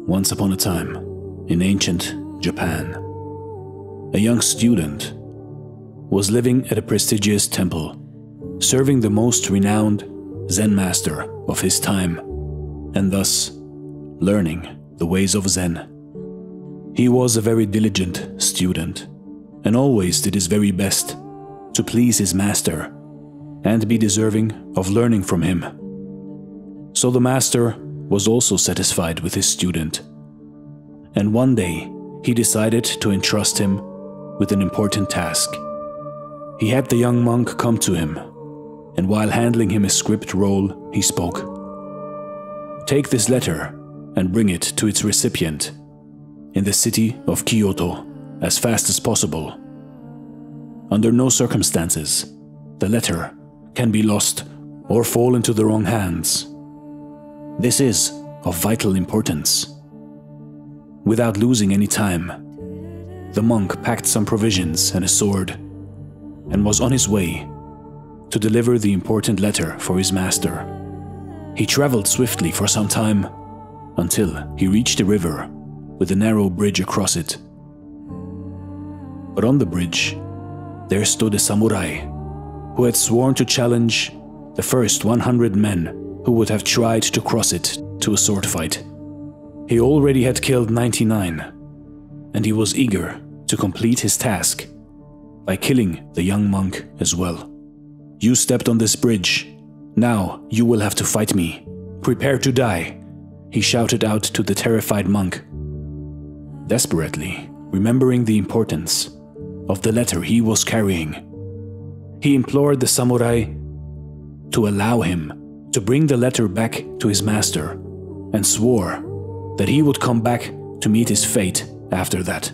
Once upon a time, in ancient Japan, a young student was living at a prestigious temple, serving the most renowned Zen master of his time, and thus learning the ways of Zen. He was a very diligent student, and always did his very best to please his master and be deserving of learning from him. So the master was also satisfied with his student, and one day he decided to entrust him with an important task. He had the young monk come to him, and while handing him a script roll, he spoke. "Take this letter and bring it to its recipient in the city of Kyoto as fast as possible. Under no circumstances, the letter can be lost or fall into the wrong hands. This is of vital importance." Without losing any time, the monk packed some provisions and a sword and was on his way to deliver the important letter for his master. He traveled swiftly for some time until he reached a river with a narrow bridge across it. But on the bridge, there stood a samurai who had sworn to challenge the first 100 men who would have tried to cross it to a sword fight. He already had killed 99, and he was eager to complete his task by killing the young monk as well. "You stepped on this bridge. Now you will have to fight me. Prepare to die," he shouted out to the terrified monk. Desperately remembering the importance of the letter he was carrying, he implored the samurai to allow him to bring the letter back to his master, and swore that he would come back to meet his fate after that.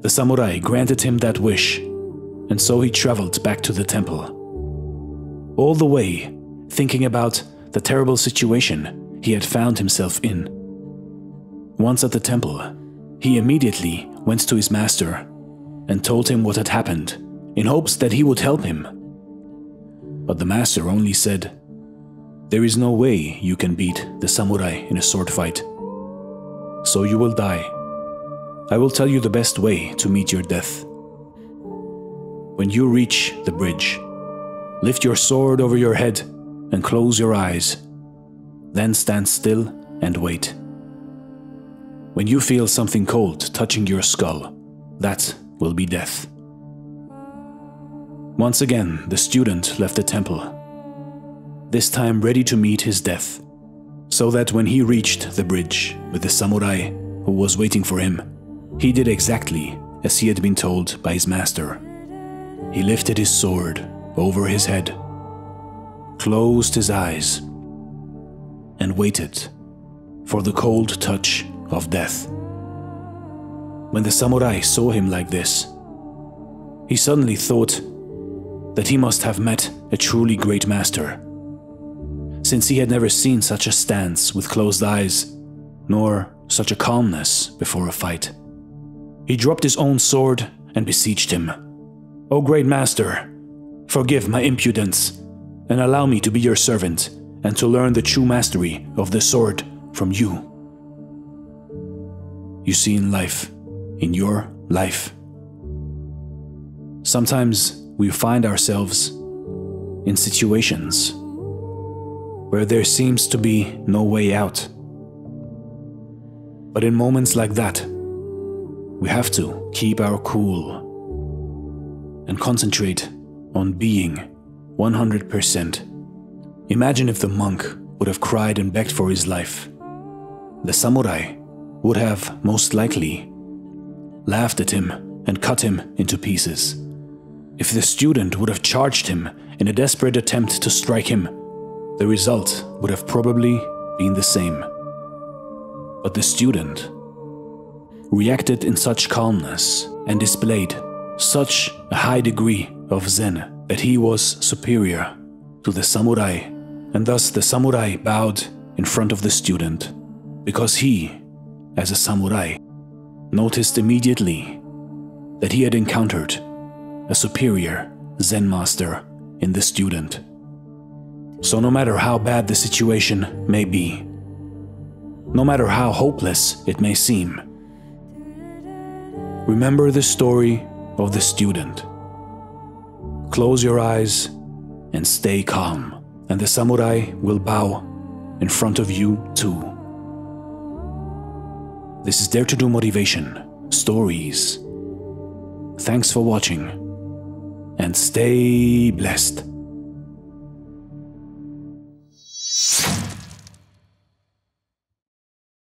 The samurai granted him that wish, and so he traveled back to the temple. All the way, thinking about the terrible situation he had found himself in. Once at the temple, he immediately went to his master and told him what had happened, in hopes that he would help him. But the master only said, "There is no way you can beat the samurai in a sword fight, so you will die. I will tell you the best way to meet your death. When you reach the bridge, lift your sword over your head and close your eyes. Then stand still and wait. When you feel something cold touching your skull, that will be death." Once again, the student left the temple, this time ready to meet his death, so that when he reached the bridge with the samurai who was waiting for him, he did exactly as he had been told by his master. He lifted his sword over his head, closed his eyes, and waited for the cold touch of death. When the samurai saw him like this, he suddenly thought that he must have met a truly great master, since he had never seen such a stance with closed eyes, nor such a calmness before a fight. He dropped his own sword and beseeched him. "O great master, forgive my impudence, and allow me to be your servant and to learn the true mastery of the sword from you." You see, in life, in your life, sometimes we find ourselves in situations where there seems to be no way out. But in moments like that, we have to keep our cool and concentrate on being 100%. Imagine if the monk would have cried and begged for his life. The samurai would have most likely laughed at him and cut him into pieces. If the student would have charged him in a desperate attempt to strike him, the result would have probably been the same. But the student reacted in such calmness and displayed such a high degree of Zen that he was superior to the samurai, and thus the samurai bowed in front of the student, because he, as a samurai, noticed immediately that he had encountered a superior Zen master in the student. So no matter how bad the situation may be, no matter how hopeless it may seem. Remember the story of the student. Close your eyes and stay calm, and the samurai will bow in front of you too. This is Dare to Do Motivation Stories. Thanks for watching, and stay blessed.